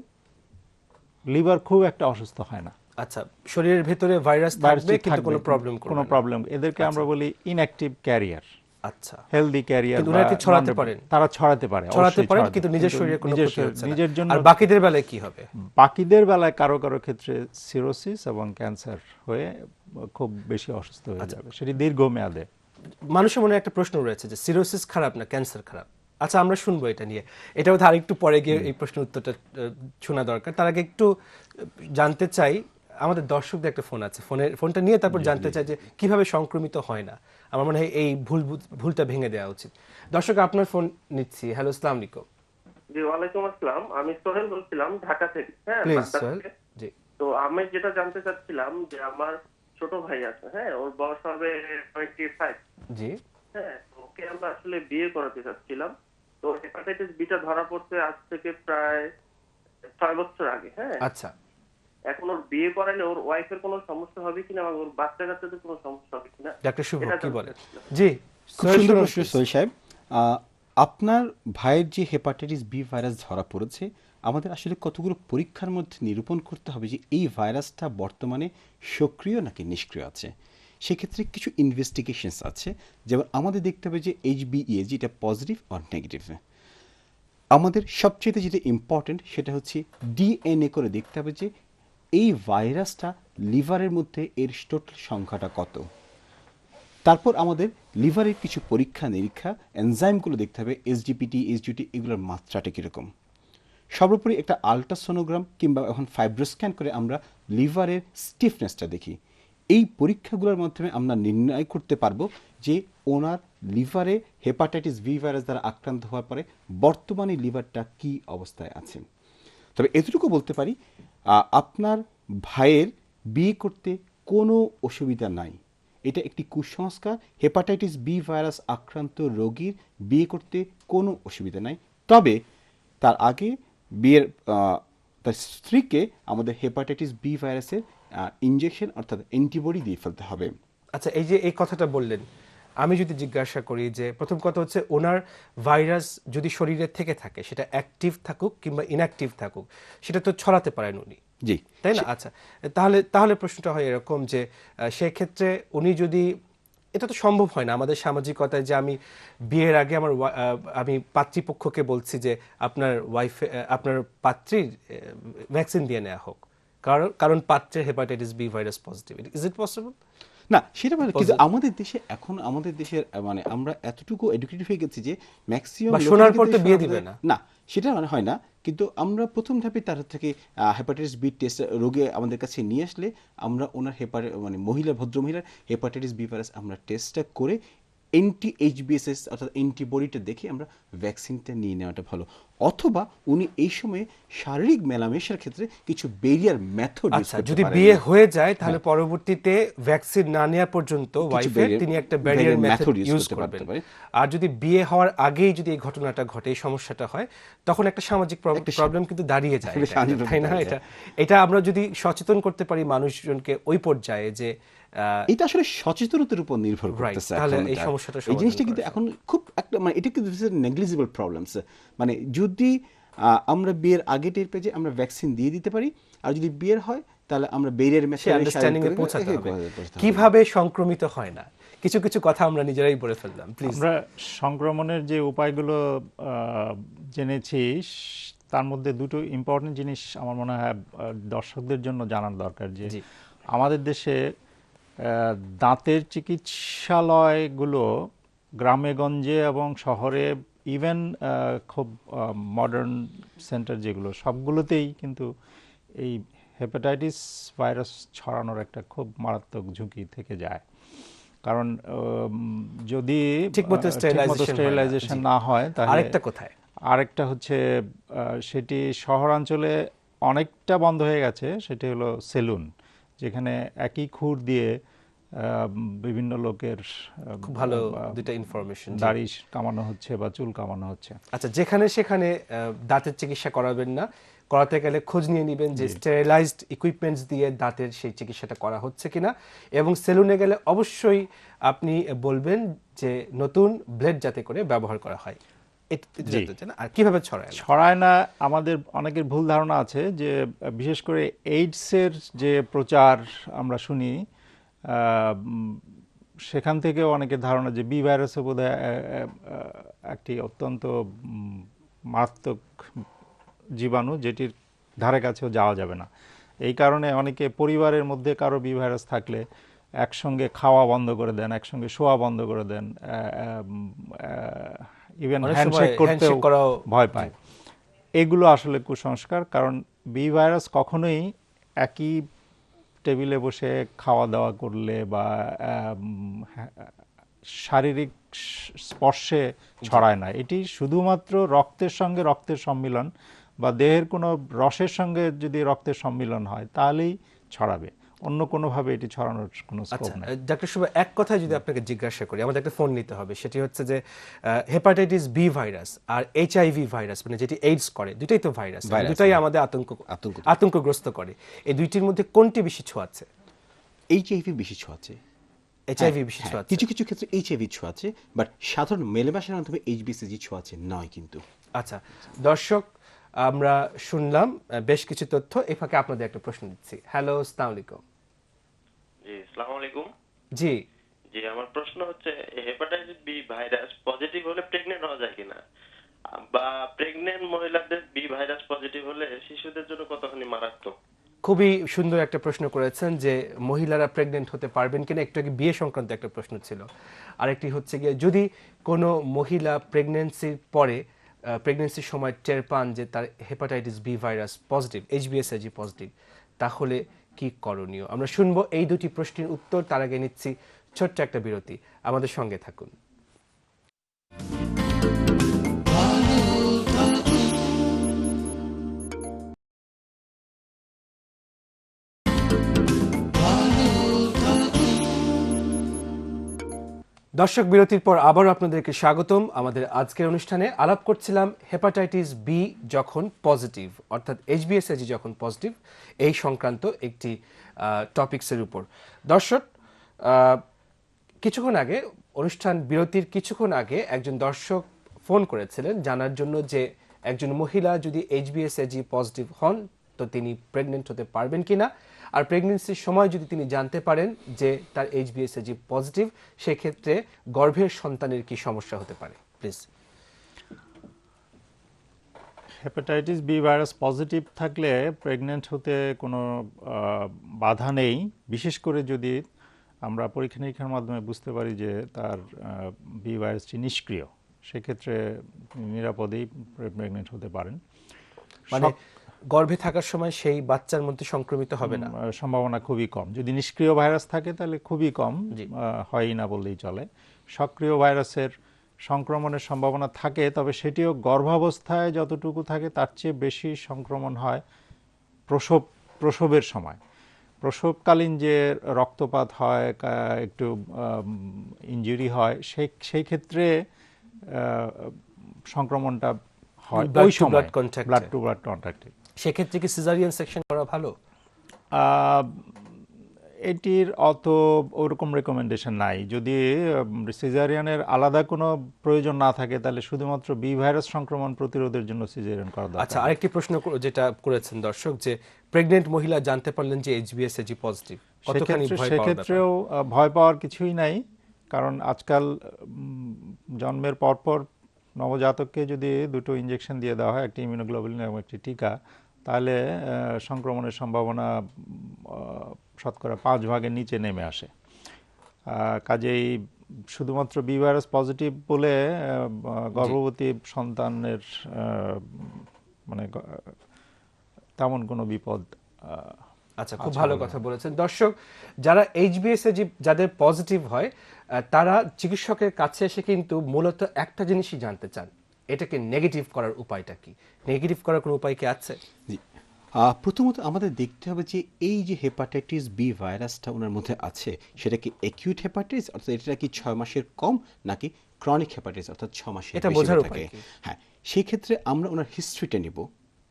লিভার খুব একটা অসুস্থ হয় না। আচ্ছা, শরীরের ভেতরে ভাইরাস থাকবে কিন্তু কোনো প্রবলেম কোনো প্রবলেম, এদেরকে আমরা বলি ইনঅ্যাক্টিভ ক্যারিয়ার। আচ্ছা, হেলদি ক্যারিয়ার। কিন্তু ওনারা কি ছড়াতে পারেন? তারা ছড়াতে পারে, কিন্তু নিজের শরীরে কোনো ক্ষতি হচ্ছে না। নিজের জন্য। আর বাকিদের বেলায় কি হবে? বাকিদের বেলায় কারো কারো ক্ষেত্রে সিরোসিস এবং ক্যান্সার হয়ে খুব বেশি অসুস্থ হয়ে যাবে, সেটি দীর্ঘমেয়াদে। মানুষের মনে একটা প্রশ্ন রয়েছে যে সিরোসিস খারাপ না ক্যান্সার খারাপ। আচ্ছা, আমরা শুনবো এটা নিয়ে, এটা বোধহয় আরেকটু পরে গিয়ে এই প্রশ্নের উত্তরটা শোনা দরকার। তার আগে একটু জানতে চাই, আমাদের দর্শকদের একটা ফোন আছে, ফোনটা নিয়ে তারপর জানতে চাই যে কিভাবে সংক্রমিত হয় না। আমার মনে হয় এই ভুলটা ভেঙে দেওয়া উচিত। দর্শক, আপনার ফোন নিচ্ছি। হ্যালো, আসসালামু আলাইকুম। জি, ওয়ালাইকুম আসসালাম। আমি সোহেল বলছিলাম ঢাকা থেকে। হ্যাঁ, প্লিজ সোহেল। জি। তো আমি যেটা জানতে চাচ্ছিলাম যে আমার ছোট ভাই আছে, হ্যাঁ, ওর বয়স হবে 25। জি। হ্যাঁ, ওকে আমরা আসলে বিয়ে করাতে চাচ্ছিলাম। তো হেপাটাইটিস বিটা ধরা পড়ছে আজ থেকে প্রায় 6 বছর আগে। হ্যাঁ, আচ্ছা। এখন ওর বিয়ে করালে ওর ওয়াইফের কোনো সমস্যা হবে কিনা বা ওর বাচ্চা কাচ্চাদের কোনো সমস্যা হবে কিনা ডাক্তার শুভ এটা কি জানতে বলেন? চাচ্ছিলাম। জি, খুব সোহেল সুন্দর শুনুন, প্রশ্ন please। সোহেল সাহেব। আপনার ভাইয়ের যে হেপাটাইটিস বি ভাইরাস ধরা পড়েছে, আমাদের আসলে কতগুলো পরীক্ষার মধ্যে নিরূপণ করতে হবে যে এই ভাইরাসটা বর্তমানে সক্রিয় নাকি নিষ্ক্রিয় আছে। সেক্ষেত্রে কিছু ইনভেস্টিগেশনস আছে, যেমন আমাদের দেখতে হবে যে HBE যেটা পজিটিভ অর নেগেটিভ। আমাদের সবচেয়ে যেটা ইম্পর্টেন্ট সেটা হচ্ছে DNA করে দেখতে হবে যে এই ভাইরাসটা লিভারের মধ্যে এর টোটাল সংখ্যাটা কত। তারপর আমাদের লিভারের কিছু পরীক্ষা নিরীক্ষা এনজাইমগুলো দেখতে হবে, SGPT SGT এগুলোর মাত্রাটা কীরকম। সর্বোপরি একটা আলট্রাসোনোগ্রাম কিংবা এখন ফাইব্রোস্ক্যান করে আমরা লিভারের স্টিফনেসটা দেখি। এই পরীক্ষাগুলোর মাধ্যমে আমরা নির্ণয় করতে পারবো যে ওনার লিভারে হেপাটাইটিস বি ভাইরাস দ্বারা আক্রান্ত হওয়ার পরে বর্তমানে লিভারটা কী অবস্থায় আছে। তবে এতটুকু বলতে পারি, আপনার ভাইয়ের বিয়ে করতে কোনো অসুবিধা নাই। এটা একটি কুসংস্কার। হেপাটাইটিস বি ভাইরাস আক্রান্ত রোগীর বিয়ে করতে কোনো অসুবিধা নাই। তবে তার আগে বিয়ের তার স্ত্রীকে আমাদের হেপাটাইটিস বি ভাইরাসের ইনজেকশন অর্থাৎ অ্যান্টিবডি দিয়ে ফেলতে হবে। আচ্ছা, এই যে এই কথাটা বললেন, আমি যদি জিজ্ঞাসা করি যে প্রথম কথা হচ্ছে ওনার ভাইরাস যদি শরীরে থেকে থাকে, সেটা অ্যাক্টিভ থাকুক কিংবা ইনঅ্যাক্টিভ থাকুক, সেটা তো ছড়াতে পারেন উনি, জি, তাই না? আচ্ছা, তাহলে প্রশ্নটা হয় এরকম যে সেক্ষেত্রে উনি যদি, এটা তো সম্ভব হয় না আমাদের সামাজিকতায় যে আমি বিয়ের আগে আমি পাত্রীপক্ষকে বলছি যে আপনার পাত্রীর ভ্যাকসিন দিয়ে নেওয়া হোক, কারণ পাত্রের hepatitis B virus positive. Is it possible? না সেটা বলে, কিন্তু আমাদের দেশে এখন আমাদের দেশের মানে আমরা এতটুকু এডুকেটেড হয়ে গেছি যে ম্যাক্সিমাম শোনার পর তো বিয়ে দিবে না। না, সেটা মানে হয় না। কিন্তু আমরা প্রথম ধাপে তার থেকে হেপাটাইটিস বি টেস্ট রোগে আমাদের কাছে নিয়ে আসলে আমরা ওনার মানে ভদ্র মহিলার হেপাটাইটিস বি ভাইরাস আমরা টেস্টটা করে HBSS অর্থাৎ অ্যান্টিবডিটা দেখে আমরা ভ্যাকসিনটা নিয়ে নেওয়াটা ভালো। অথবা উনি এই সময়ে শারীরিক মেলামেশার ক্ষেত্রে কিছু ব্যারিয়ার মেথড ইউজ আচ্ছা, করতে যদি পারেন। বিয়ে হয়ে যায় তাহলে পরবর্তীতে ভ্যাকসিন না নেওয়া পর্যন্ত ওয়াইফের barrier- তিনি একটা barrier barrier method method use use করতে করবেন। পারতে পারে। আর যদি বিয়ে হওয়ার আগেই যদি এই ঘটনাটা ঘটে, এই সমস্যাটা হয়, তখন একটা সামাজিক প্রবলেম কিন্তু দাঁড়িয়ে যায়, একটা সামাজিক তাই problem না? দাঁড়িয়ে এটা আমরা যদি সচেতন করতে পারি মানুষজনকে ওই পর্যায়ে যে এটা আসলে সচেতনতার উপর নির্ভর Right, করতেছে। তাহলে এখন এই এটা- সমস্যাটা এই জিনিসটা সমাধান কিন্তু করা এখন খুব একটা মানে এটা কিন্তু নেগলিজিবল প্রবলেমস। মানে যদি আমরা বিয়ের আগে টের পেয়ে যে আমরা ভ্যাকসিন দিয়ে দিতে পারি, আর যদি বিয়ের হয় তাহলে আমরা বেরিয়ার সেই আন্ডারস্ট্যান্ডিং এ পৌঁছাতে হবে কিভাবে সংক্রমিত হয় না। কিছু কিছু কথা আমরা নিজেরাই বলে ফেললাম, প্লিজ। আমরা সংক্রমণের যে উপায়গুলো জেনেছি, তার মধ্যে দুটো ইম্পর্টেন্ট জিনিস আমার মনে হয় দর্শকদের জন্য জানার দরকার। যে জি। আমাদের দেশে দাঁতের চিকিৎসালয়গুলো গ্রামে গঞ্জে এবং শহরে, ইভেন খুব মডার্ন সেন্টার যেগুলো, সবগুলোতেই কিন্তু এই হেপাটাইটিস ভাইরাস ছড়ানোর একটা খুব মারাত্মক ঝুঁকি থেকে যায়। কারণ যদি ঠিকমতো স্টেরিলাইজেশন না হয় তাহলে আরেকটা কোথায়, আরেকটা হচ্ছে সেটি শহরাঞ্চলে অনেকটা বন্ধ হয়ে গেছে, সেটি হলো সেলুন, যেখানে একই খুর দিয়ে বিভিন্ন লোকের খুব ভালো দুটো ইনফরমেশন, দাড়ি কামানো হচ্ছে বা চুল কামানো হচ্ছে। আচ্ছা, যেখানে সেখানে দাঁতের চিকিৎসা করাবেন না, করাতে গেলে খোঁজ নিয়ে নেবেন যে স্টেরিলাইজড ইকুইপমেন্টস দিয়ে দাঁতের সেই চিকিৎসাটা করা হচ্ছে কিনা, এবং সেলুনে গেলে অবশ্যই আপনি বলবেন যে নতুন ব্লেড যাতে করে ব্যবহার করা হয়। আর কিভাবে ছড়ায় না, আমাদের অনেকের ভুল ধারণা আছে যে বিশেষ করে এইডসের যে প্রচার আমরা শুনি, সেখান থেকেও অনেকের ধারণা যে বি ভাইরাসে বোধহয় একটি অত্যন্ত মারাত্মক জীবাণু, যেটির ধারে কাছেও যাওয়া যাবে না। এই কারণে অনেকে পরিবারের মধ্যে কারো বি ভাইরাস থাকলে একসঙ্গে খাওয়া বন্ধ করে দেন, একসঙ্গে শোয়া বন্ধ করে দেন, ইভেন হ্যান্ডশেক করতেও ভয় পায়। এগুলো আসলে কুসংস্কার। কারণ বি ভাইরাস কখনোই একই টেবিলে বসে খাওয়া দাওয়া করলে বা শারীরিক স্পর্শে ছড়ায় না। এটি শুধুমাত্র রক্তের সঙ্গে রক্তের সম্মিলন বা দেহের কোনো রসের সঙ্গে যদি রক্তের সম্মিলন হয় তাহলেই ছড়াবে। অন্য কোনোভাবে এটি ছড়ানোর কোনো স্কোপ আচ্ছা নেই। ডাক্তার শুভ, এক কথায় যদি আপনাকে জিজ্ঞাসা করি, আমাদের একটা ফোন নিতে হবে, সেটি হচ্ছে যে হেপাটাইটিস বি ভাইরাস আর এইচআইভি ভাইরাস, মানে যেটি এইডস করে, দুটাই তো ভাইরাস, ভাইরাস, দুটাই হ্যাঁ। আমাদের আতঙ্ক। আতঙ্কগ্রস্ত করে। এই দুইটির মধ্যে কোনটি বেশি ছোঁয়াচ্ছে? এইচআইভি বেশি ছোঁয়াচ্ছে। এইচআইভি বেশি হ্যাঁ, ছোঁয়াচ্ছে। কিছু কিছু ক্ষেত্রে এইচআইভি ছোঁয়াচ্ছে, বাট সাধারণ মেলামেশার মাধ্যমে এইচবিসিজি ছোঁয়াচ্ছে নয় কিন্তু। আচ্ছা দর্শক, আমরা শুনলাম বেশ কিছু তথ্য। এই ফাঁকে আপনাদের একটা প্রশ্ন দিচ্ছি। হ্যালো, আসসালামু আলাইকুম। জি, আসসালামু আলাইকুম। জি, জি, আমার প্রশ্ন হচ্ছে হেপাটাইটিস বি ভাইরাস পজিটিভ হলে প্রেগনেন্ট হওয়া যায় কিনা, বা প্রেগনেন্ট মহিলাদের বি ভাইরাস পজিটিভ হলে শিশুদের জন্য কতখানি মারাত্মক? খুবই সুন্দর একটা প্রশ্ন করেছেন যে মহিলারা প্রেগনেন্ট হতে পারবেন কিনা। একটু আগে বিয়ে সংক্রান্ত একটা প্রশ্ন ছিল। আরেকটি হচ্ছে গিয়ে, যদি কোনো মহিলা প্রেগনেন্সির পরে প্রেগনেন্সির সময় টের পান যে তার হেপাটাইটিস বি ভাইরাস পজিটিভ, এইচবিএসএজি পজিটিভ, তাহলে কি করণীয়? আমরা শুনবো এই দুটি প্রশ্নের উত্তর। তার আগে নিচ্ছি ছোট্ট একটা বিরতি। আমাদের সঙ্গে থাকুন। দর্শক, বিরতির পর আবারও আপনাদেরকে স্বাগতম। আমাদের আজকের অনুষ্ঠানে আলাপ করছিলাম হেপাটাইটিস বি যখন পজিটিভ, অর্থাৎ এইচবিএসএজি যখন পজিটিভ, এই সংক্রান্ত একটি টপিকসের উপর। দর্শক, কিছুক্ষণ আগে, অনুষ্ঠান বিরতির কিছুক্ষণ আগে একজন দর্শক ফোন করেছিলেন জানার জন্য যে একজন মহিলা যদি এইচবিএসএজি পজিটিভ হন তো তিনি প্রেগনেন্ট হতে পারবেন কিনা, আর প্রেগনেন্সির সময় যদি তিনি জানতে পারেন যে তার এইচবিএসএজি পজিটিভ, সেক্ষেত্রে গর্ভের সন্তানের কি সমস্যা হতে পারে। Please. Hepatitis B virus positive থাকলে প্রেগনেন্ট হতে কোনো বাধা নেই, বিশেষ করে যদি আমরা পরীক্ষা নিরীক্ষার মাধ্যমে বুঝতে পারি যে তার বি ভাইরাসটি নিষ্ক্রিয়, সেক্ষেত্রে নিরাপদেই প্রেগনেন্ট হতে পারেন। মানে গর্ভে থাকার সময় সেই বাচ্চার মধ্যে সংক্রমিত হবে না? সম্ভাবনা খুবই কম। যদি নিষ্ক্রিয় ভাইরাস থাকে তাহলে খুবই কম, জি। হয়ই না বললেই চলে। সক্রিয় ভাইরাসের সংক্রমণের সম্ভাবনা থাকে, তবে সেটিও গর্ভাবস্থায় যতটুকু থাকে তার চেয়ে বেশি সংক্রমণ হয় প্রসবের সময়। প্রসবকালীন যে রক্তপাত হয়, একটু ইনজুরি হয়, সেই ক্ষেত্রে সংক্রমণটা হয় Blood ওই to সময়, blood contact-এ। ব্লাড টু ব্লাড কন্ট্যাক্টে। সেক্ষেত্রে কি সিজারিয়ান সেকশন করা ভালো? এটির অত ওরকম রেকমেন্ডেশন নাই। যদি সিজারিয়ানের আলাদা কোনো প্রয়োজন না থাকে তাহলে শুধুমাত্র বি ভাইরাস সংক্রমণ প্রতিরোধের জন্য সিজারিয়ান করা দরকার। আচ্ছা, আরেকটি প্রশ্ন যেটা করেছেন দর্শক, যে প্রেগনেন্ট মহিলা জানতে পারলেন যে এইচবিএসএজি পজিটিভ, কতখানি ভয় পাওয়ার ব্যাপার? সেক্ষেত্রেও ভয় পাওয়ার কিছুই নাই, কারণ আজকাল জন্মের পরপর নবজাতককে যদি দুটো ইনজেকশন দিয়ে দেওয়া হয়, একটি ইমিউনোগ্লোবুলিন এবং একটি টিকা, তাহলে সংক্রমণের সম্ভাবনা শতকরা 5 ভাগের নিচে নেমে আসে। কাজেই শুধুমাত্র বি ভাইরাস পজিটিভ বলে গর্ভবতী সন্তানের মানে তেমন কোনো বিপদ। আচ্ছা, খুব ভালো কথা বলেছেন। দর্শক, যারা এইচবিএসএজি যাদের পজিটিভ হয় তারা চিকিৎসকের কাছে এসে কিন্তু মূলত একটা জিনিসই জানতে চান, এটাকে নেগেটিভ করার উপায়টা কি? নেগেটিভ করার কোনো উপায় কি আছে? জি, প্রথমত আমাদের দেখতে হবে যে এই যে হেপাটাইটিস বি ভাইরাসটা ওনার মধ্যে আছে, সেটা কি অ্যাকিউট হেপাটাইটিস, অর্থাৎ এটা কি 6 মাসের কম, নাকি ক্রনিক হেপাটাইটিস অর্থাৎ 6 মাসের এটা বেশি বোঝার হয়ে উপায় থাকে। কি? হ্যাঁ, সেই ক্ষেত্রে আমরা ওনার হিস্ট্রিটা নিব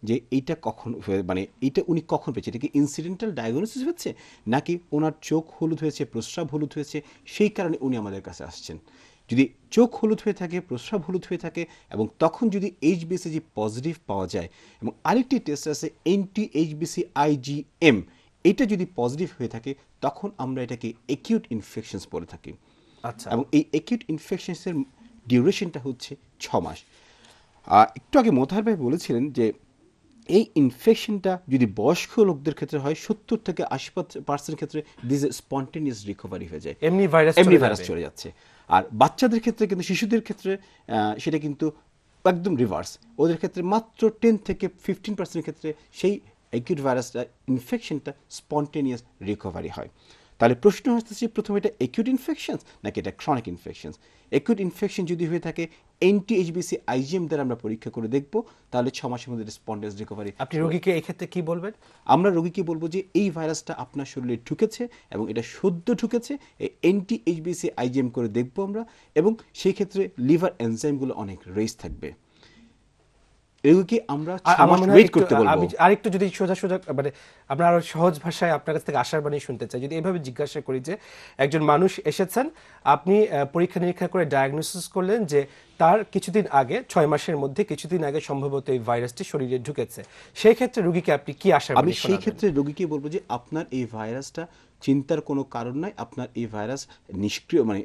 যে এইটা কখন মানে এইটা উনি কখন পেয়েছে, এটা কি ইনসিডেন্টাল ডায়াগনোসিস হচ্ছে, নাকি ওনার চোখ হলুদ হয়েছে, প্রস্রাব হলুদ হয়েছে, সেই কারণে উনি আমাদের কাছে আসছেন। যদি চোখ হলুদ হয়ে থাকে, প্রস্রাব হলুদ হয়ে থাকে, এবং তখন যদি এইচবিসিজি পজিটিভ পাওয়া যায়, এবং আরেকটি টেস্ট আছে এনটি এইচবিসি আইজিএম, এটা যদি পজিটিভ হয়ে থাকে, তখন আমরা এটাকে অ্যাকিউট ইনফেকশনস বলে থাকি। আচ্ছা, এবং এই অ্যাকিউট ইনফেকশনসের ডিউরেশনটা হচ্ছে 6 মাস। একটু আগে মোতাহার ভাই বলেছিলেন যে এই ইনফেকশনটা যদি বয়স্ক লোকদের ক্ষেত্রে হয়, 70 থেকে 80% ক্ষেত্রে দিস স্পন্টেনিয়াস রিকভারি হয়ে যায়, এমনি ভাইরাস চলে যাচ্ছে। আর বাচ্চাদের ক্ষেত্রে কিন্তু, শিশুদের ক্ষেত্রে সেটা কিন্তু একদম রিভার্স। ওদের ক্ষেত্রে মাত্র 10 থেকে 15% ক্ষেত্রে সেই অ্যাকিউট ভাইরাসটা ইনফেকশনটা স্পন্টেনিয়াস রিকভারি হয়। তাহলে প্রশ্ন হচ্ছে প্রথমে এটা অ্যাকিউট ইনফেকশন নাকি এটা ক্রনিক ইনফেকশন। অ্যাকিউট ইনফেকশন যদি হয়ে থাকে NT-HBC IgM দ্বারা আমরা পরীক্ষা করে দেখব, তাহলে 6 মাসের মধ্যে স্পন্টেনিয়াস রিকভারি। আপনি রোগীকে এই ক্ষেত্রে কি বলবেন? আমরা রোগীকে বলবো যে এই ভাইরাসটা আপনার শরীরে ঢুকেছে এবং এটা সদ্য ঢুকেছে, এই NT-HBC IgM করে দেখব আমরা, এবং সেই ক্ষেত্রে লিভার এনজাইমগুলো অনেক রেস থাকবে। রোগীকে আমরা 6 আমার মাস মনে হয় ওয়েট একটু- করতে বলবো। আমি আরেকটু যদি সোজা মানে আমরা আরো সহজ ভাষায় আপনার কাছ থেকে আশার বাণী শুনতে চাই, যদি এভাবে জিজ্ঞাসা করি যে একজন মানুষ এসেছেন, আপনি পরীক্ষা নিরীক্ষা করে ডায়াগনোসিস করলেন যে তার কিছুদিন আগে, 6 মাসের মধ্যে কিছুদিন আগে সম্ভবত এই ভাইরাসটি শরীরে ঢুকেছে, সেই ক্ষেত্রে রোগীকে আপনি কি আশার আমি বাণী সেই শোনাবেন? ক্ষেত্রে রোগীকে বলবো যে আপনার এই ভাইরাসটা চিন্তার কোনো কারণ নাই, আপনার এই ভাইরাস নিষ্ক্রিয় মানে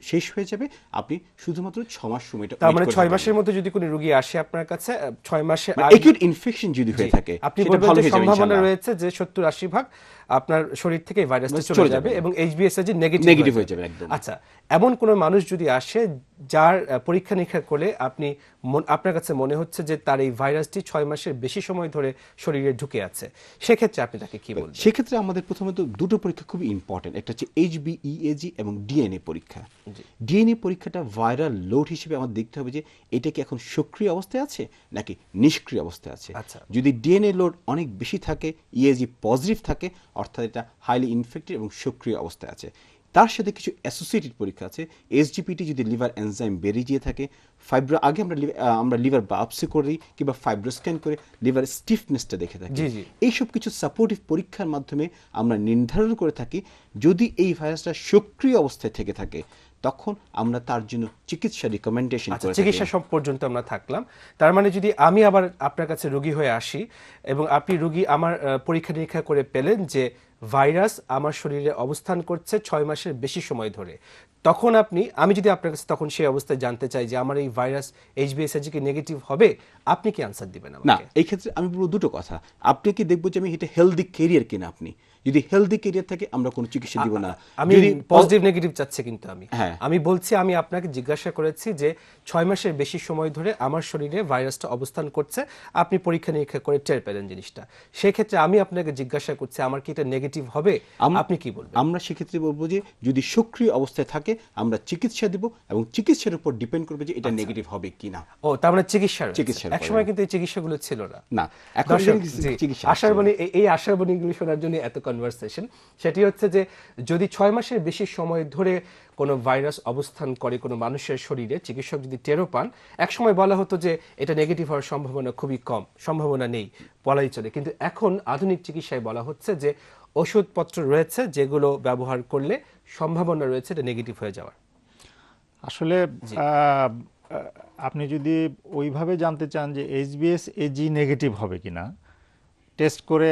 শেষ হয়ে যাবে, আপনি শুধুমাত্র 6 মাস সময়টা তার মানে 6 মাসের মধ্যে যদি কোনো রোগী আসে আপনার কাছে, 6 মাসে একিউট ইনফেকশন যদি হয়ে থাকে আপনি সেটা বলবেন ভালো যে হয়ে যাবে সম্ভাবনা ইনশাআল্লাহ। রয়েছে যে 70-80 ভাগ আপনার শরীর থেকে এই ভাইরাসটা চলে চলে যাবে। যাবে এবং HBsAg নেগেটিভ হয়ে যাবে একদম। আচ্ছা, এমন কোনো মানুষ যদি আসে যার পরীক্ষা নিরীক্ষা করে আপনার কাছে মনে হচ্ছে যে তার এই ভাইরাসটি 6 মাসের বেশি সময় ধরে শরীরে ঢুকে আছে, সেক্ষেত্রে আপনি তাকে কি বলবেন? সেক্ষেত্রে আমাদের প্রথমত দুটো পরীক্ষা খুবই ইম্পর্টেন্ট, একটা হচ্ছে HBeAg এবং ডিএনএ পরীক্ষা। ডিএনএ পরীক্ষাটা ভাইরাল লোড হিসেবে আমাদের দেখতে হবে যে এটা কি এখন সক্রিয় অবস্থায় আছে নাকি নিষ্ক্রিয় অবস্থায় আছে। আচ্ছা। যদি ডিএনএ লোড অনেক বেশি থাকে, EAG পজিটিভ থাকে, অর্থাৎ এটা হাইলি ইনফেক্টেড এবং সক্রিয় অবস্থায় আছে। তার সাথে কিছু অ্যাসোসিয়েটেড পরীক্ষা আছে। SGPT যদি লিভার এনজাইম বেড়ে গিয়ে থাকে, আগে আমরা লিভার বায়োপসি করি কিংবা ফাইব্রোস্ক্যান করে লিভার স্টিফনেসটা দেখে থাকি। জি, জি। এইসব কিছু সাপোর্টিভ পরীক্ষার মাধ্যমে আমরা নির্ধারণ করে থাকি যদি এই ভাইরাসটা সক্রিয় অবস্থায় থেকে থাকে, তখন আমরা তার জন্য চিকিৎসা রিকমেন্ডেশন আচ্ছা, করে চিকিৎসা থাকি। সব পর্যন্ত আমরা থাকলাম। তার মানে যদি আমি আবার আপনার কাছে রোগী হয়ে আসি এবং আপনি রোগী আমার পরীক্ষা নিরীক্ষা করে পেলেন যে ভাইরাস আমার শরীরে অবস্থান করছে 6 মাসের বেশি সময় ধরে, তখন আমি যদি আপনার কাছে তখন সেই অবস্থায় জানতে চাই যে আমার এই ভাইরাস HBsAg কি নেগেটিভ হবে, আপনি কি আনসার দিবেন না, আমাকে? এই ক্ষেত্রে আমি বলবো দুটো কথা। আপনি কি দেখবো যে আমি এটা হেলদি ক্যারিয়ার কিনা, আপনি যদি হেলদি ক্যারিয়ার থাকে আমরা কোনো চিকিৎসা দিব না। আমি যদি পজিটিভ নেগেটিভ চাচ্ছি, কিন্তু হ্যাঁ। আমি বলছি আমি আপনাকে জিজ্ঞাসা করেছি যে 6 মাসের বেশি সময় ধরে আমার শরীরে ভাইরাসটা অবস্থান করছে, আপনি পরীক্ষা নিরীক্ষা করে টের পেলেন জিনিসটা, সেই ক্ষেত্রে আমি আপনাকে জিজ্ঞাসা করছি আমার কি এটা নেগেটিভ হবে, আপনি কি বলবেন? আমরা সেক্ষেত্রে বলবো যে যদি সক্রিয় অবস্থায় থাকে আমরা চিকিৎসা দিব এবং চিকিৎসার উপর ডিপেন্ড করবে যে এটা নেগেটিভ হবে কিনা। ও, তার মানে চিকিৎসার চিকিৎসার উপরে। একসময় কিন্তু এই চিকিৎসাগুলো ছিল না। না, এখন দর্শক, জি, চিকিৎসা আশার বাণী, এই আশার বাণীগুলো শোনার জন্য এত কনভারসেশন। সেটি হচ্ছে যে যদি 6 মাসের বেশি সময় ধরে কোনো ভাইরাস অবস্থান করে কোনো মানুষের শরীরে, চিকিৎসক যদি টেরও পান, একসময় বলা হতো যে এটা নেগেটিভ হওয়ার সম্ভাবনা খুবই কম, সম্ভাবনা নেই বলাই চলে, কিন্তু এখন আধুনিক চিকিৎসায় বলা হচ্ছে যে ওষুধপত্র রয়েছে যেগুলো ব্যবহার করলে সম্ভাবনা রয়েছে এটা নেগেটিভ হয়ে যাওয়ার। আসলে আপনি যদি ওইভাবে জানতে চান যে HBsAg নেগেটিভ হবে কিনা, টেস্ট করে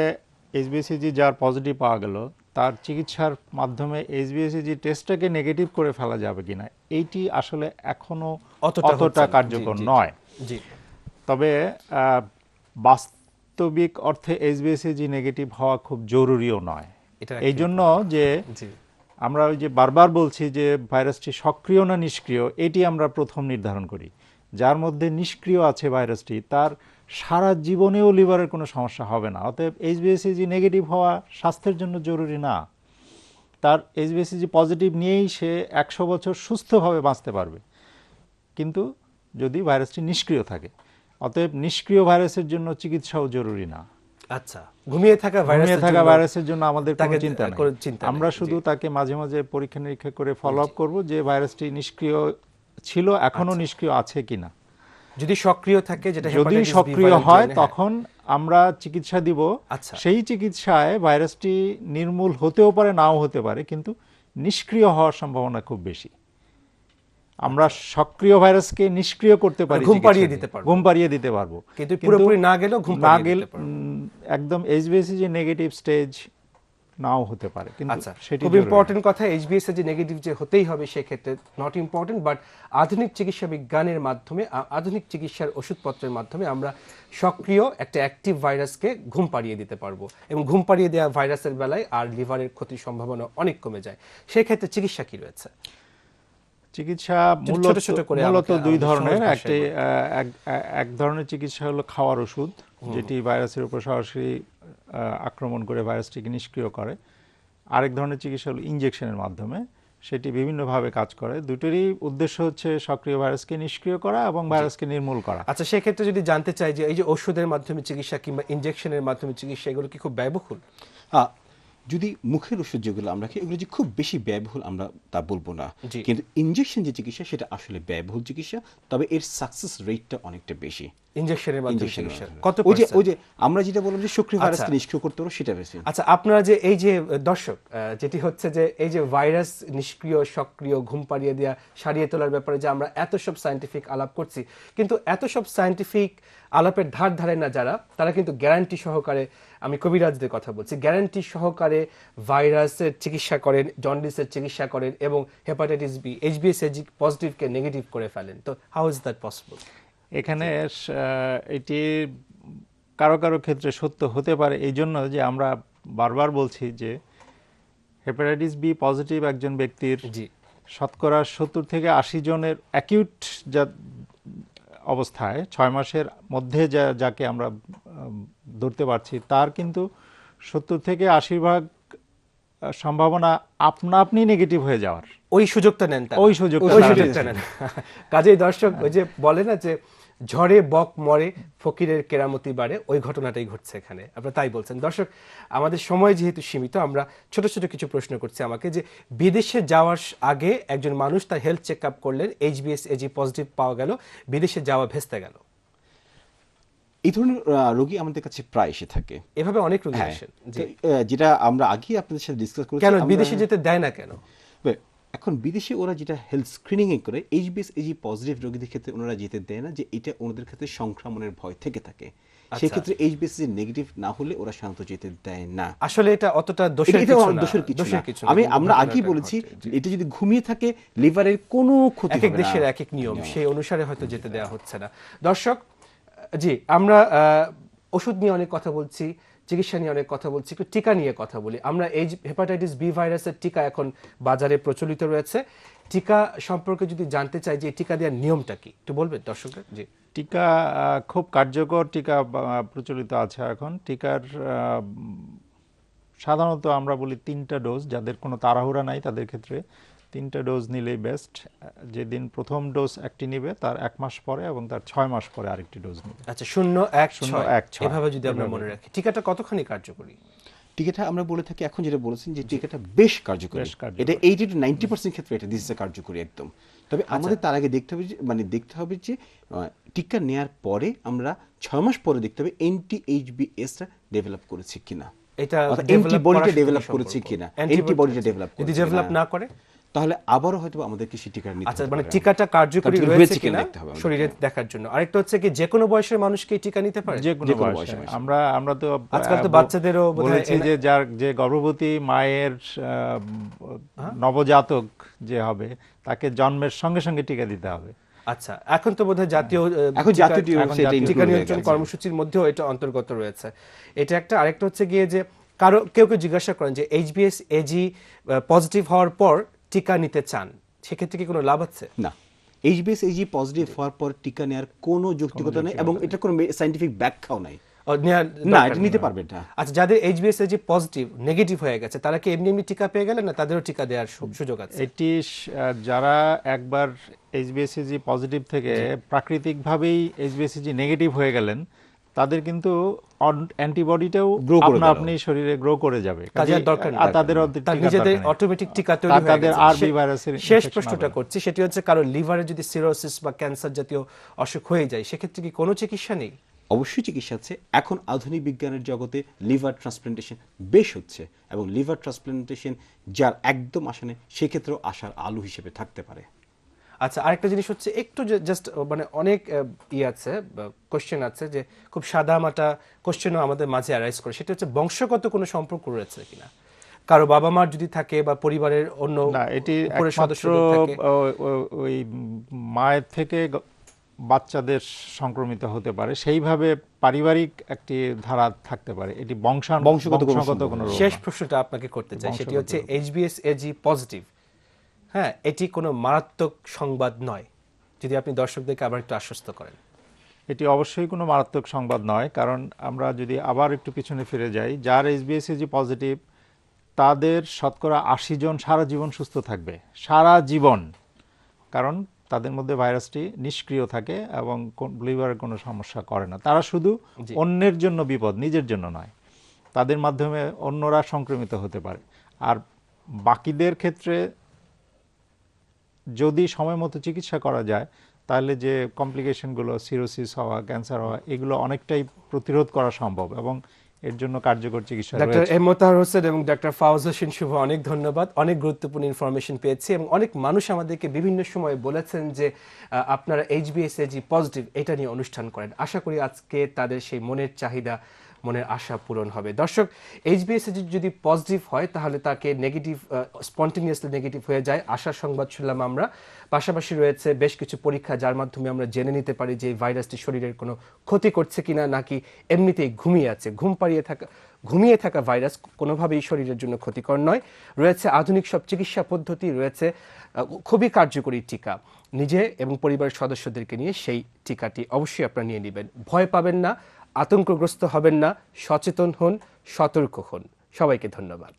HBsAg যার পজিটিভ পাওয়া গেল, তার চিকিৎসার মাধ্যমে HBsAg টেস্টটাকে নেগেটিভ করে ফেলা যাবে কিনা, এইটি আসলে এখনো অতটা হচ্ছে অতটা না। কার্যকর জি, জি, নয়। জি, তবে বাস্তবিক অর্থে HBsAg নেগেটিভ হওয়া খুব জরুরিও নয়। এটা এই জন্য যে জি, আমরা ওই যে বারবার বলছি যে ভাইরাসটি সক্রিয় না নিষ্ক্রিয়, এটি আমরা প্রথম নির্ধারণ করি। যার মধ্যে নিষ্ক্রিয় আছে ভাইরাসটি, তার সারা জীবনেও লিভারের কোনো সমস্যা হবে না। অতএব HBsAg নেগেটিভ হওয়া স্বাস্থ্যের জন্য জরুরি না। তার HBsAg পজিটিভ নিয়েই সে 100 বছর সুস্থভাবে বাঁচতে পারবে, কিন্তু যদি ভাইরাসটি নিষ্ক্রিয় থাকে। অতএব নিষ্ক্রিয় ভাইরাসের জন্য চিকিৎসাও জরুরি না। আচ্ছা, ঘুমিয়ে থাকা ভাইরাসের জন্য আমাদের কোনো তাকে চিন্তা নেই। কোনো চিন্তা নেই, আমরা জি। শুধু তাকে মাঝে মাঝে পরীক্ষা নিরীক্ষা করে ফলো আপ করবো যে ভাইরাসটি নিষ্ক্রিয় ছিল, এখনো নিষ্ক্রিয় আছে কিনা। যদি সক্রিয় থাকে, যেটা যদি hepatitis B সক্রিয় variant হয় হ্যাঁ। তখন আমরা চিকিৎসা দিব। আচ্ছা। সেই চিকিৎসায় ভাইরাসটি নির্মূল হতেও পারে, নাও হতে পারে, কিন্তু নিষ্ক্রিয় হওয়ার সম্ভাবনা খুব বেশি। আমরা সক্রিয় ভাইরাসকে নিষ্ক্রিয় করতে পারি, ঘুম পাড়িয়ে চিকিৎসা দিতে দিয়ে। পারবো। ঘুম পাড়িয়ে দিতে পারবো, কিন্তু পুরোপুরি না গেলেও ঘুম না পাড়িয়ে গেলে দিতে পারবো। একদম HBsAg নেগেটিভ স্টেজ নাও হতে পারে, কিন্তু আচ্ছা, সেটি খুব জরুরি। ইম্পর্টেন্ট কথা, HBsAg নেগেটিভ যে হতেই হবে সেক্ষেত্রে নট ইম্পর্টেন্ট, বাট আধুনিক চিকিৎসা বিজ্ঞানের মাধ্যমে, আধুনিক চিকিৎসার ওষুধপত্রের মাধ্যমে আমরা সক্রিয় একটা অ্যাক্টিভ ভাইরাসকে ঘুম পাড়িয়ে দিতে পারবো, এবং ঘুম পাড়িয়ে দেওয়া ভাইরাসের বেলায় আর লিভারের ক্ষতির সম্ভাবনা অনেক কমে যায়। সেই ক্ষেত্রে চিকিৎসা কি রয়েছে? চিকিৎসা ছোট ছোট করে মূলত আমাকে দুই আমাদের ধরনের। সহজ ভাষায় এক ধরনের চিকিৎসা হলো খাওয়ার ওষুধ, যেটি ভাইরাসের উপর সরাসরি আক্রমণ করে ভাইরাসটিকে নিষ্ক্রিয় করে। আরেক ধরনের চিকিৎসা হলো ইনজেকশনের মাধ্যমে। সেটি বিভিন্নভাবে কাজ করে। দুটোরই উদ্দেশ্য হচ্ছে সক্রিয় ভাইরাসকে নিষ্ক্রিয় করা এবং ভাইরাসকে নির্মূল করা। আচ্ছা, সেক্ষেত্রে যদি জানতে চাই যে এই যে ওষুধের মাধ্যমে চিকিৎসা কিংবা ইনজেকশনের মাধ্যমে চিকিৎসা, এগুলো কি খুব ব্যয়বহুল? যদি মুখের ওষুধ যেগুলো আমরা খাই এগুলো যে খুব বেশি ব্যয়বহুল আমরা তা বলবো না, জি। কিন্তু ইনজেকশন যে চিকিৎসা সেটা আসলে ব্যয়বহুল চিকিৎসা, তবে এর সাকসেস রেটটা অনেকটা বেশি। ইনজেকশনের মাধ্যমে Injection চিকিৎসা এর কত ওই যে percent? আমরা যেটা বললাম যে সক্রিয় আচ্ছা। ভাইরাসকে নিষ্ক্রিয় করতে পারবো সেটা বেশি। আচ্ছা, আপনারা যে এই যে দর্শক যেটি হচ্ছে যে এই যে ভাইরাস নিষ্ক্রিয় সক্রিয় ঘুম পাড়িয়ে দেওয়া সারিয়ে তোলার ব্যাপারে যে আমরা এত সব সায়েন্টিফিক আলাপ করছি, কিন্তু এত সব সায়েন্টিফিক আলাপের ধার ধারে না যারা, তারা কিন্তু গ্যারান্টি সহকারে, আমি কবিরাজদের কথা বলছি, গ্যারান্টি সহকারে ভাইরাসের চিকিৎসা করেন, জন্ডিসের চিকিৎসা করেন এবং হেপাটাইটিস বি HBsAg পজিটিভকে নেগেটিভ করে ফেলেন। তো হাউ ইজ দ্যাট পসিবল? এখানে এটি কারো কারো ক্ষেত্রে সত্য হতে পারে, এই জন্য যে আমরা বারবার বলছি যে হেপাটাইটিস বি পজিটিভ একজন ব্যক্তির জি, শতকরা 70 থেকে 80 জনের অ্যাকিউট যা অবস্থায় 6 মাসের মধ্যে যাকে আমরা ধরতে পারছি, তার কিন্তু 70 থেকে 80% সম্ভাবনা আপনা আপনি নেগেটিভ হয়ে যাওয়ার। ওই সুযোগটা নেন তারা। ওই সুযোগটা ওই তারা সুযোগটা নেন। কাজেই দর্শক ওই যে বলে না যে ঝড়ে বক মরে ফকিরের কেরামতি বাড়ে, ওই ঘটনাটাই ঘটছে এখানে। আপনারা তাই বলছেন। দর্শক, আমাদের সময় যেহেতু সীমিত, আমরা ছোট ছোট কিছু প্রশ্ন করছি আমাকে, যে বিদেশে যাওয়ার আগে একজন মানুষ তার হেলথ চেক আপ করলেন, HBsAg পজিটিভ পাওয়া গেল, বিদেশে যাওয়া ভেস্তে গেল। এই ধরনের রোগী আমাদের কাছে প্রায় এসে থাকে। এভাবে অনেক রোগী হ্যাঁ, আসেন। তো, জি, যেটা আমরা আগে আপনাদের সাথে ডিসকাস করেছি, কেন আমরা- বিদেশে যেতে দেয় না কেন? এখন বিদেশে ওরা যেটা হেলথ স্ক্রিনিং এ করে HBsAg পজিটিভ রোগীদের ক্ষেত্রে ওনারা যেতে দেয় না, যে এটা ওনাদের ক্ষেত্রে সংক্রমণের ভয় থেকে থাকে। সেই ক্ষেত্রে HBsAg নেগেটিভ না হলে ওরা সাধারণত যেতে দেয় না। আসলে এটা অতটা দোষের এটা কিছু না, দোষের কিছু না। দোষের কিছু না, আমরা কিন্তু আগেই ঘটনাটা বলেছি ঘটে। জি। এটা যদি ঘুমিয়ে থাকে লিভারের কোনো ক্ষতি এক এক হবে না। দেশের এক এক নিয়ম, সেই অনুসারে হয়তো যেতে দেওয়া হচ্ছে না। দর্শক, জি, আমরা ওষুধ নিয়ে অনেক কথা বলছি, চিকিৎসা নিয়ে অনেক কথা বলছি, একটু টিকা নিয়ে কথা বলি। আমরা এই হেপাটাইটিস বি ভাইরাসের টিকা এখন বাজারে প্রচলিত রয়েছে। টিকা সম্পর্কে যদি জানতে চাই যে এই টিকা দেওয়ার নিয়মটা কি, একটু বলবেন দর্শকদের? জি, টিকা খুব কার্যকর টিকা প্রচলিত আছে এখন। টিকার সাধারণত আমরা বলি 3টা ডোজ, যাদের কোনো তাড়াহুড়া নাই তাদের ক্ষেত্রে 3টা ডোজ নিলেই বেস্ট। যেদিন প্রথম ডোজ একটি নিবে তার 1 মাস পরে এবং তার 6 মাস পরে আরেকটি ডোজ নিবে। আচ্ছা, 0-1-6 0-1-6 এভাবে যদি আমরা মনে রাখি, টিকাটা কতখানি কার্যকরী? টিকাটা আমরা বলে থাকি, এখন যেটা বলেছেন যে টিকাটা বেশ কার্যকরী। বেশ কার্যকরী। এটা 80 to 90% ক্ষেত্রে এটা দিস কার্যকরী একদম। তবে আমাদের তার আগে দেখতে হবে যে দেখতে হবে যে টিকা নেয়ার পরে আমরা 6 মাস পরে দেখতে হবে anti-HBs-টা ডেভেলপ করেছে কিনা, এটা অ্যান্টিবডিটা ডেভেলপ করেছে কিনা। অ্যান্টিবডিটা ডেভেলপ করেছে, যদি ডেভেলপ না করে, তাহলে আবারও হয়তো আমাদেরকে সেই টিকা নিতে আচ্ছা, হবে। মানে টিকাটা কার্যকরী কার্যকরী রয়েছে হয়েছে কিনা কিনা দেখতে হবে আমাদের। শরীরে দেখার জন্য। আরেকটা হচ্ছে কি, যে কোনো বয়সের মানুষকে টিকা নিতে পারে? যে কোনো যেকোনো বয়সে। বয়সে। আমরা তো আজকাল তো বাচ্চাদেরও বোধহয় বলেছি যে যে গর্ভবতী মায়ের নবজাতক যে হবে তাকে জন্মের সঙ্গে সঙ্গে টিকা দিতে হবে। আচ্ছা, এখন তো বোধহয় জাতীয় এখন জাতীয় সেটা টিকা include হয়ে নিয়ন্ত্রণ গেছে। কর্মসূচির মধ্যেও এটা অন্তর্গত রয়েছে। এটা একটা। আরেকটা হচ্ছে গিয়ে যে কেউ জিজ্ঞাসা করেন যে HBsAg পজিটিভ হওয়ার পর টিকা নিতে চান, সেক্ষেত্রে কি কোনো লাভ আছে? না, HBsAg পজিটিভ হওয়ার পর টিকা নেওয়ার কোনো যৌক্তিকতা নেই এবং এটা কোনো সায়েন্টিফিক ব্যাখ্যাও নাই। না, এটা নিতে পারবে না। আচ্ছা, যাদের HBsAg পজিটিভ নেগেটিভ হয়ে গেছে, তারা কি এমনি এমনি টিকা পেয়ে গেলেন, না তাদেরও টিকা দেওয়ার সুযোগ আছে? এটি যারা একবার HBsAg পজিটিভ থেকে প্রাকৃতিকভাবেই HBsAg নেগেটিভ হয়ে গেলেন, তাদের কিন্তু অ্যান্টিবডিটাও Grow করে আপনা গেল। আপনি শরীরে গ্রো করে যাবে। কাজে আর দরকার নেই। আর তাদের তার নিজেদের অটোমেটিক টিকা তৈরি হয়ে তাদের গেছে। RB ভাইরাসের শেষ infection প্রশ্নটা হবে। করছি, সেটি হচ্ছে কারো লিভারে যদি সিরোসিস বা ক্যান্সার জাতীয় অসুখ হয়ে যায়, সেক্ষেত্রে কি কোনো চিকিৎসা নেই? অবশ্যই চিকিৎসা আছে। এখন আধুনিক বিজ্ঞানের জগতে লিভার ট্রান্সপ্লান্টেশন বেশ হচ্ছে এবং লিভার ট্রান্সপ্লান্টেশন যার একদম আসে না, সেক্ষেত্রেও আশার আলো হিসেবে থাকতে পারে। আচ্ছা, আরেকটা জিনিস হচ্ছে, একটু জাস্ট মানে অনেক আছে, কোশ্চেন আছে, যে খুব সাদামাটা কোশ্চেনও আমাদের মাঝে অ্যারাইজ করে, সেটা হচ্ছে বংশগত কোনো সম্পর্ক রয়েছে কিনা, কারো বাবা মার যদি থাকে বা পরিবারের অন্য না, এটি উপরের একমাত্র সদস্যদের থাকে। ওই মায়ের থেকে বাচ্চাদের সংক্রমিত হতে পারে, সেইভাবে পারিবারিক একটি ধারা থাকতে পারে। এটি বংশগত কোনো কোনো রোগ শেষ না। প্রশ্নটা আপনাকে করতে চাই, সেটি বংশগত হচ্ছে রোগ। HBsAg পজিটিভ, হ্যাঁ, এটি কোনো মারাত্মক সংবাদ নয়, যদি আপনি দর্শকদেরকে আবার একটু আশ্বস্ত করেন। এটি অবশ্যই কোনো মারাত্মক সংবাদ নয়, কারণ আমরা যদি আবার একটু পিছনে ফিরে যাই, যার HBsAg পজিটিভ তাদের শতকরা 80 জন সারা জীবন সুস্থ থাকবে, সারা জীবন, কারণ তাদের মধ্যে ভাইরাসটি নিষ্ক্রিয় থাকে এবং লিভারের কোনো সমস্যা করে না। তারা শুধু অন্যের জন্য বিপদ, নিজের জন্য নয়, তাদের মাধ্যমে অন্যরা সংক্রমিত হতে পারে। আর বাকিদের ক্ষেত্রে যদি সময় মতো চিকিৎসা করা যায় তাহলে যে কমপ্লিকেশনগুলো, সিরোসিস হওয়া, ক্যান্সার হওয়া, এগুলো অনেকটাই প্রতিরোধ করা সম্ভব এবং এর জন্য কার্যকর চিকিৎসা ডাক্তার রয়েছে। এম মোতাহার হোসেন এবং ডাক্তার ফাওজ হোসেন শুভ, অনেক ধন্যবাদ। অনেক গুরুত্বপূর্ণ ইনফরমেশন পেয়েছি এবং অনেক মানুষ আমাদেরকে বিভিন্ন সময় বলেছেন যে আপনারা HbSAg পজিটিভ এটা নিয়ে অনুষ্ঠান করেন। আশা করি আজকে তাদের সেই মনের চাহিদা, মনের আশা পূরণ হবে। দর্শক, HbSAg যদি পজিটিভ হয় তাহলে তাকে নেগেটিভ, স্পন্টেনিয়াসলি নেগেটিভ হয়ে যায়, আশার সংবাদ শুনলাম আমরা। পাশাপাশি রয়েছে বেশ কিছু পরীক্ষা যার মাধ্যমে আমরা জেনে নিতে পারি যে এই ভাইরাসটি শরীরের কোনো ক্ষতি করছে কিনা, নাকি এমনিতেই ঘুমিয়ে আছে। ঘুমিয়ে থাকা ভাইরাস কোনোভাবেই শরীরের জন্য ক্ষতিকর নয়। রয়েছে আধুনিক সব চিকিৎসা পদ্ধতি, রয়েছে খুবই কার্যকরী টিকা। নিজে এবং পরিবারের সদস্যদেরকে নিয়ে সেই টিকাটি অবশ্যই আপনারা নিয়ে নেবেন। ভয় পাবেন না, আতঙ্কগ্রস্ত হবেন না, সচেতন হন, সতর্ক হন। সবাইকে ধন্যবাদ।